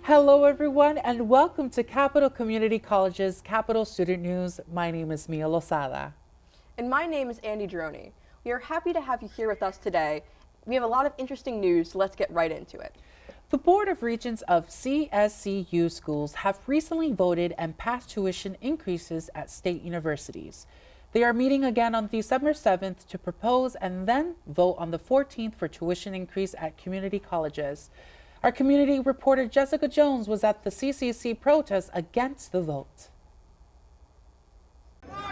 Hello, everyone, and welcome to Capital Community College's Capital Student News. My name is Mia Losada. And my name is Andy Droney. We are happy to have you here with us today. We have a lot of interesting news, so let's get right into it. The Board of Regents of CSCU schools have recently voted and passed tuition increases at state universities. They are meeting again on December 7th to propose and then vote on the 14th for tuition increase at community colleges. Our community reporter Jessica Jones was at the CCC protest against the vote. Hello,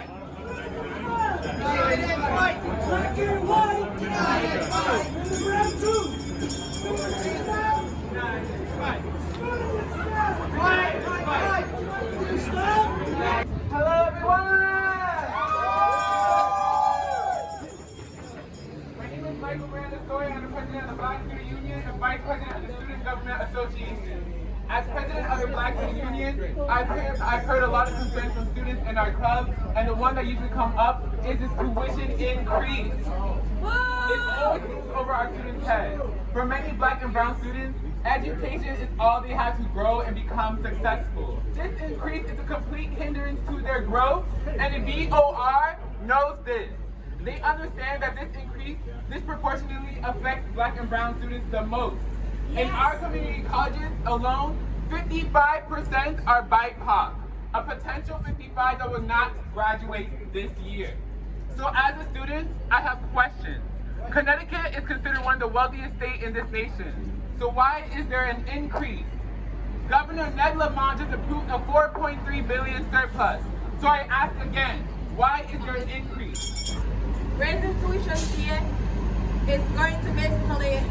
everyone! My name is Michael Brandon-Story. I'm the president of the Black Student Union and vice president of the Student Government Association. As president of the Black Student Union, I've heard a lot of concerns from students in our club, and the one that usually come up is this tuition increase. It always moves over our students' heads. For many Black and brown students, education is all they have to grow and become successful. This increase is a complete hindrance to their growth, and the BOR knows this. They understand that this increase disproportionately affects Black and brown students the most. In our community colleges alone, 55% are BIPOC, a potential 55 that will not graduate this year. So as a student, I have questions. Connecticut is considered one of the wealthiest states in this nation. So why is there an increase? Governor Ned Lamont just approved a $4.3 billion surplus. So I ask again, why is there an increase? Raising tuition fee is going to basically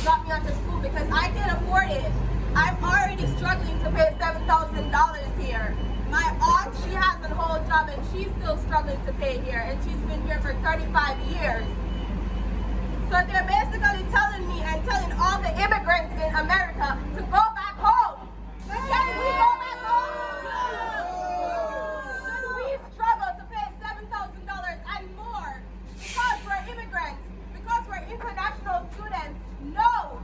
drop me out of school because I can't afford it. I'm already struggling to pay $7,000 here. My aunt, she has a whole job and she's still struggling to pay here, and she's been here for 35 years. So they're basically telling me and telling all the immigrants in America to go back home. Can we go back home? Should we struggle to pay $7,000 and more because we're immigrants, because we're international students? No.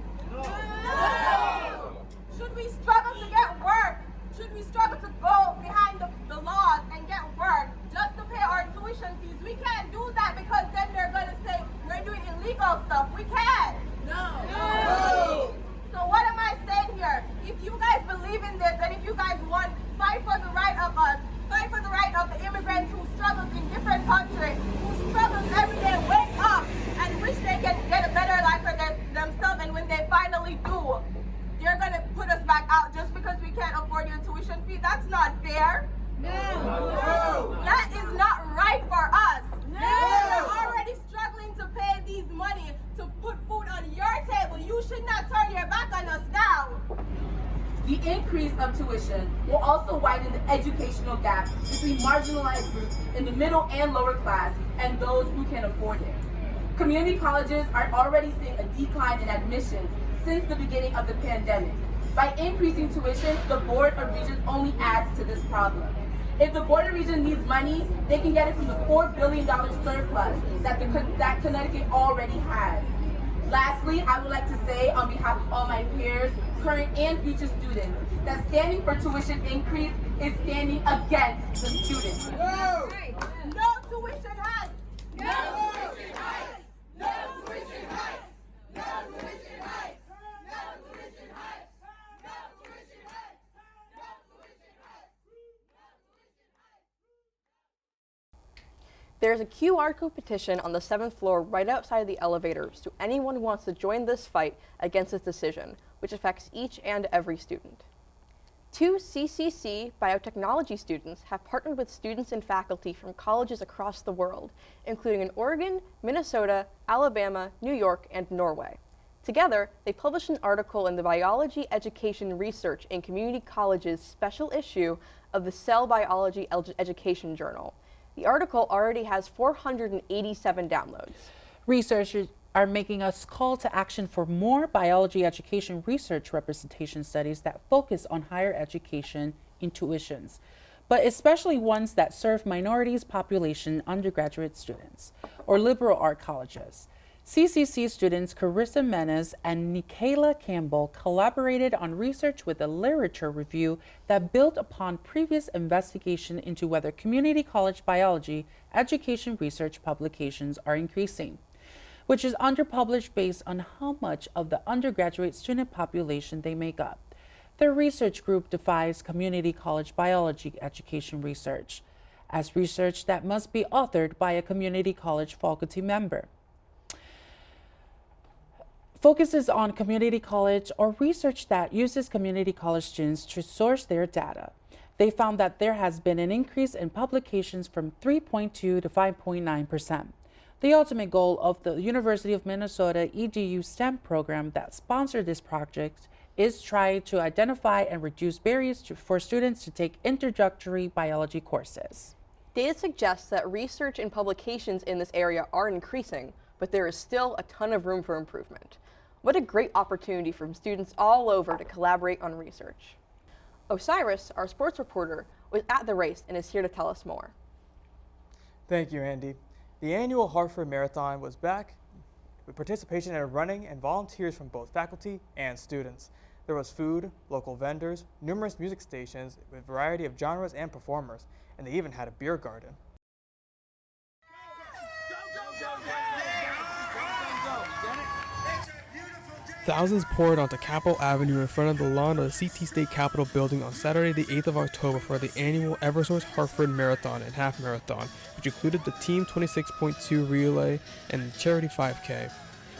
Should we struggle to get work? Should we struggle to go behind the laws and get work just to pay our tuition fees? We can't do that because then they're going to say we're doing illegal stuff. We can't. No. So what am I saying here? If you guys believe in this and if you guys want, fight for the right of us, fight for the right of the immigrants who struggles in different countries, who struggles every day, wake up and wish they can get a better life for themselves, and when they finally do, you're going to put us back out just because we can't afford your tuition fee? That's not fair. No. That is not right for us. No. We're already struggling to pay these money to put food on your table. You should not turn your back on us now. The increase of tuition will also widen the educational gap between marginalized groups in the middle and lower class and those who can afford it. Community colleges are already seeing a decline in admissions since the beginning of the pandemic. By increasing tuition, the Board of Regents only adds to this problem. If the Board of Regents needs money, they can get it from the $4 billion surplus that Connecticut already has. Lastly, I would like to say on behalf of all my peers, current and future students, that standing for tuition increase is standing against the students. No! No tuition hike! No tuition hike! No tuition hike! No tuition hike! No tuition hike! No tuition hike! No tuition hike! There's a QR code petition on the 7th floor right outside the elevators to anyone who wants to join this fight against this decision, which affects each and every student. 2 CCC biotechnology students have partnered with students and faculty from colleges across the world, including in Oregon, Minnesota, Alabama, New York, and Norway. Together, they published an article in the Biology Education Research in Community Colleges special issue of the Cell Biology Education Journal. The article already has 487 downloads. Researchers are making us call to action for more biology education research representation studies that focus on higher education intuitions, but especially ones that serve minorities population undergraduate students or liberal art colleges. CCC students Carissa Menes and Nikayla Campbell collaborated on research with a literature review that built upon previous investigation into whether community college biology education research publications are increasing, which is underpublished based on how much of the undergraduate student population they make up. Their research group defines community college biology education research as research that must be authored by a community college faculty member. Focuses on community college or research that uses community college students to source their data. They found that there has been an increase in publications from 3.2 to 5.9%. The ultimate goal of the University of Minnesota EDU STEM program that sponsored this project is try to identify and reduce barriers for students to take introductory biology courses. Data suggests that research and publications in this area are increasing, but there is still a ton of room for improvement. What a great opportunity for students all over to collaborate on research. Osiris, our sports reporter, was at the race and is here to tell us more. Thank you, Andy. The annual Hartford Marathon was back with participation in running and volunteers from both faculty and students. There was food, local vendors, numerous music stations with a variety of genres and performers, and they even had a beer garden. Thousands poured onto Capitol Avenue in front of the lawn of the CT State Capitol building on Saturday the 8th of October for the annual Eversource Hartford Marathon and Half Marathon, which included the Team 26.2 relay and the Charity 5K.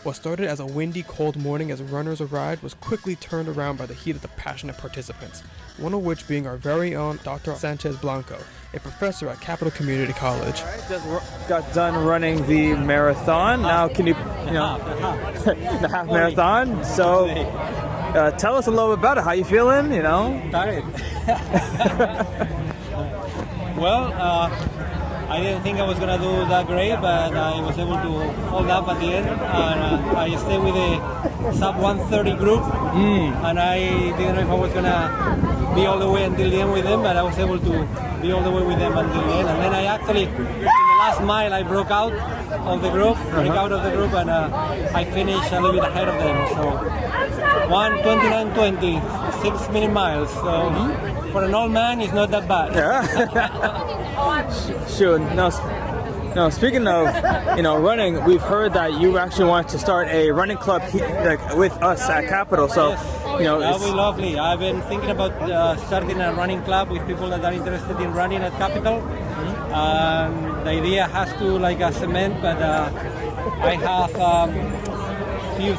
What started as a windy, cold morning as runners arrived was quickly turned around by the heat of the passionate participants, one of which being our very own Dr. Sanchez Blanco, a professor at Capital Community College. All right, just got done running the marathon. Now can you the half marathon. So tell us a little bit about it. How you feeling, Tired. Well, I didn't think I was going to do that great, but I was able to hold up at the end. And I stayed with a sub 130 group, and I didn't know if I was going to be all the way until the end with them, but I was able to be all the way with them until the end. And then I actually, in the last mile, I broke out of the group, and I finished a little bit ahead of them. So 1:29:20, 6 minute miles. So for an old man, it's not that bad. Yeah. Sure. Now, speaking of, running, we've heard that you actually want to start a running club with us at Capitol. So, that would be lovely. I've been thinking about starting a running club with people that are interested in running at Capitol. The idea has to cement, but I have few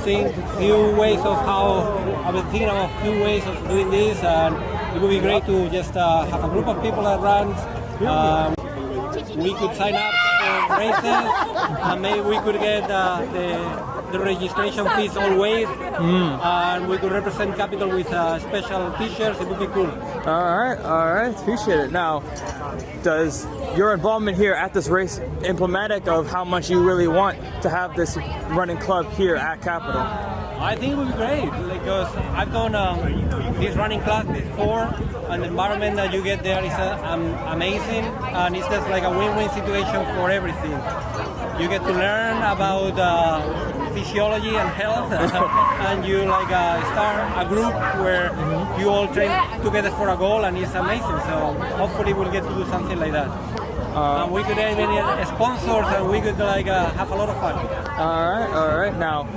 ways of how I've been thinking of a few ways of doing this, and it would be great to just have a group of people that runs. We could sign up for races, and maybe we could get the registration fees all waived, and we could represent Capitol with special t-shirts. It would be cool. All right, appreciate it. Now, does your involvement here at this race emblematic of how much you really want to have this running club here at Capitol? I think it would be great because I've done this running class before, and the environment that you get there is amazing, and it's just like a win-win situation for everything. You get to learn about physiology and health, and you start a group where you all train together for a goal, and it's amazing. So hopefully we'll get to do something like that. And we could have any sponsors, and we could have a lot of fun. All right. Now,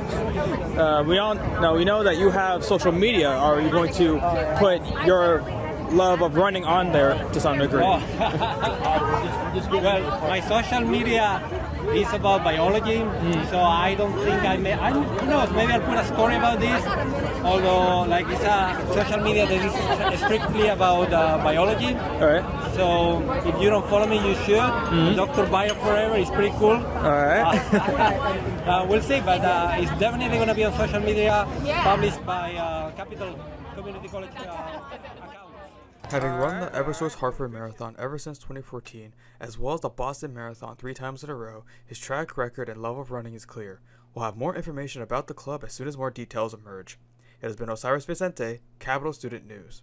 we know that you have social media. Are you going to put your love of running on there to some degree? Oh. Well, my social media is about biology, so I don't think who knows, maybe I'll put a story about this, although it's a social media that is strictly about biology. All right. So if you don't follow me, you should. Dr. Bio Forever is pretty cool. All right. We'll see, but it's definitely going to be on social media, published by Capital Community College account. Having run the Eversource Hartford Marathon ever since 2014, as well as the Boston Marathon 3 times in a row, his track record and love of running is clear. We'll have more information about the club as soon as more details emerge. It has been Osiris Vicente, Capital Student News.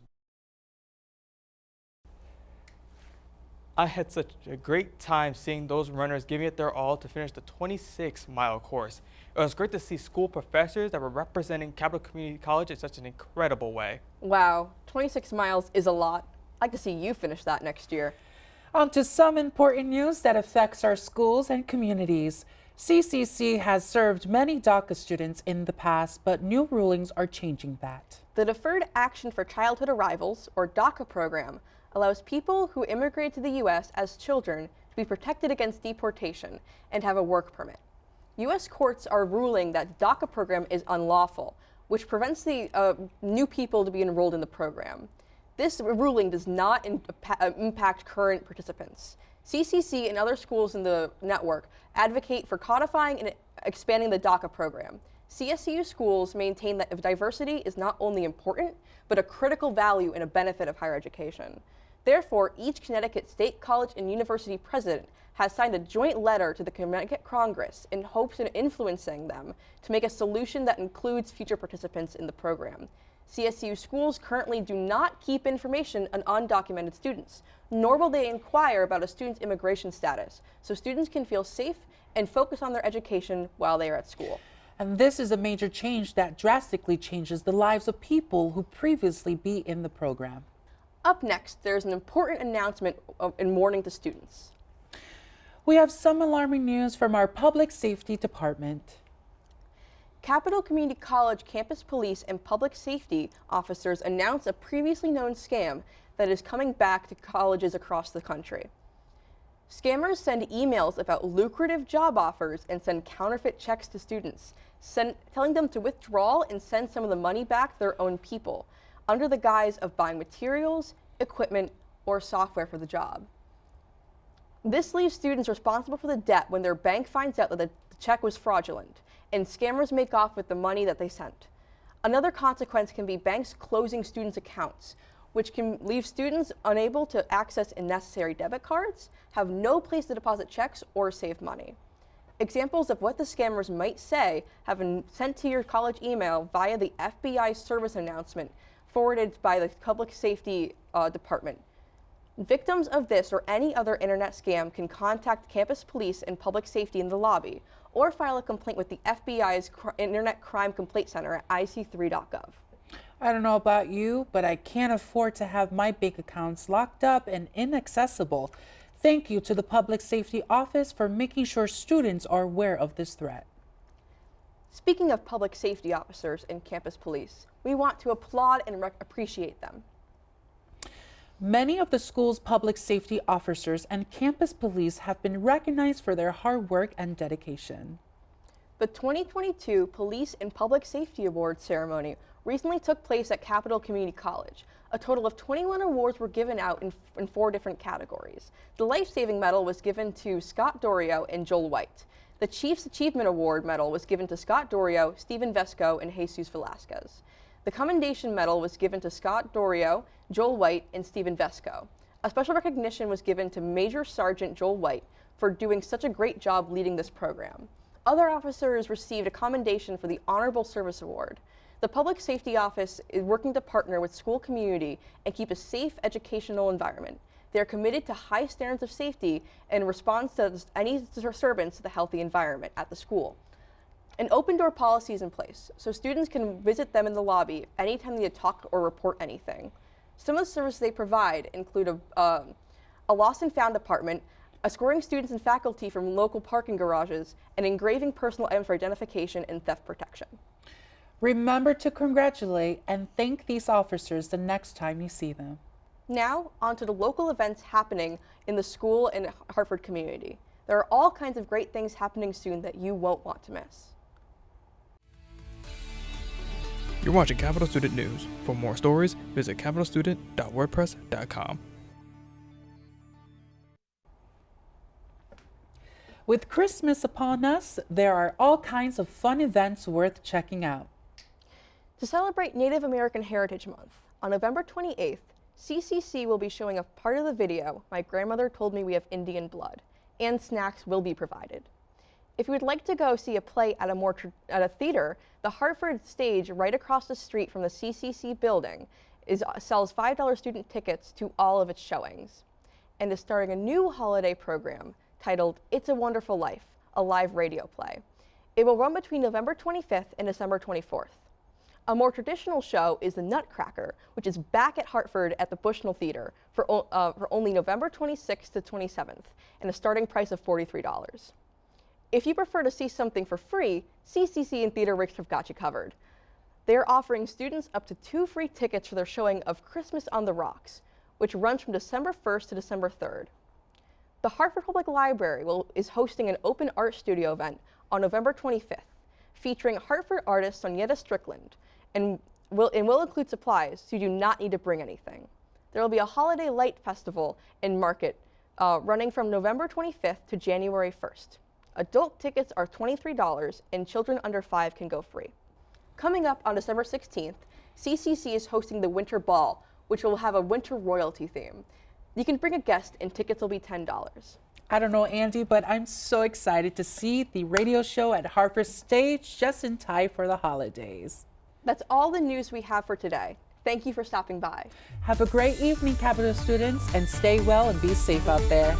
I had such a great time seeing those runners giving it their all to finish the 26-mile course. It was great to see school professors that were representing Capital Community College in such an incredible way. Wow, 26 miles is a lot. I'd like to see you finish that next year. On to some important news that affects our schools and communities. CCC has served many DACA students in the past, but new rulings are changing that. The Deferred Action for Childhood Arrivals, or DACA program, allows people who immigrated to the U.S. as children to be protected against deportation and have a work permit. U.S. courts are ruling that the DACA program is unlawful, which prevents the new people to be enrolled in the program. This ruling does not impact current participants. CCC and other schools in the network advocate for codifying and expanding the DACA program. CSCU schools maintain that diversity is not only important, but a critical value and a benefit of higher education. Therefore, each Connecticut State College and University president has signed a joint letter to the Connecticut Congress in hopes of influencing them to make a solution that includes future participants in the program. CSU schools currently do not keep information on undocumented students, nor will they inquire about a student's immigration status, so students can feel safe and focus on their education while they are at school. And this is a major change that drastically changes the lives of people who previously be in the program. Up next, there's an important announcement in warning to students. We have some alarming news from our public safety department. Capital Community College campus police and public safety officers announced a previously known scam that is coming back to colleges across the country. Scammers send emails about lucrative job offers and send counterfeit checks to students, telling them to withdraw and send some of the money back to their own people, under the guise of buying materials, equipment, or software for the job. This leaves students responsible for the debt when their bank finds out that the check was fraudulent, and scammers make off with the money that they sent. Another consequence can be banks closing students' accounts, which can leave students unable to access necessary debit cards, have no place to deposit checks, or save money. Examples of what the scammers might say have been sent to your college email via the FBI service announcement forwarded by the Public Safety Department. Victims of this or any other internet scam can contact campus police and public safety in the lobby, or file a complaint with the FBI's Internet Crime Complaint Center at ic3.gov. I don't know about you, but I can't afford to have my bank accounts locked up and inaccessible. Thank you to the Public Safety Office for making sure students are aware of this threat. Speaking of public safety officers and campus police, we want to applaud and appreciate them. Many of the school's public safety officers and campus police have been recognized for their hard work and dedication. The 2022 Police and Public Safety Awards ceremony recently took place at Capital Community College. A total of 21 awards were given out in 4 different categories. The Life Saving Medal was given to Scott Dorio and Joel White. The Chiefs Achievement Award medal was given to Scott Dorio, Stephen Vesco, and Jesus Velasquez. The Commendation Medal was given to Scott Dorio, Joel White, and Stephen Vesco. A special recognition was given to Major Sergeant Joel White for doing such a great job leading this program. Other officers received a commendation for the Honorable Service Award. The Public Safety Office is working to partner with school community and keep a safe educational environment. They are committed to high standards of safety and response to any disturbance to the healthy environment at the school. An open door policy is in place, so students can visit them in the lobby anytime they talk or report anything. Some of the services they provide include a lost and found department, escorting students and faculty from local parking garages, and engraving personal items for identification and theft protection. Remember to congratulate and thank these officers the next time you see them. Now, on to the local events happening in the school and Hartford community. There are all kinds of great things happening soon that you won't want to miss. You're watching Capital Student News. For more stories, visit capitalstudent.wordpress.com. With Christmas upon us, there are all kinds of fun events worth checking out. To celebrate Native American Heritage Month, on November 28th, CCC will be showing a part of the video, My Grandmother Told Me We Have Indian Blood, and snacks will be provided. If you would like to go see a play at a theater, the Hartford stage right across the street from the CCC building sells $5 student tickets to all of its showings. and is starting a new holiday program titled It's a Wonderful Life, a live radio play. It will run between November 25th and December 24th. A more traditional show is The Nutcracker, which is back at Hartford at the Bushnell Theater for only November 26th to 27th, and a starting price of $43. If you prefer to see something for free, CCC and Theater Works have got you covered. They are offering students up to 2 free tickets for their showing of Christmas on the Rocks, which runs from December 1st to December 3rd. The Hartford Public Library is hosting an open art studio event on November 25th, featuring Hartford artist Sonetta Strickland, and will include supplies, so you do not need to bring anything. There will be a holiday light festival and market running from November 25th to January 1st. Adult tickets are $23, and children under 5 can go free. Coming up on December 16th, CCC is hosting the Winter Ball, which will have a winter royalty theme. You can bring a guest, and tickets will be $10. I don't know, Andy, but I'm so excited to see the radio show at Hartford stage just in time for the holidays. That's all the news we have for today. Thank you for stopping by. Have a great evening, Capitol students, and stay well and be safe out there.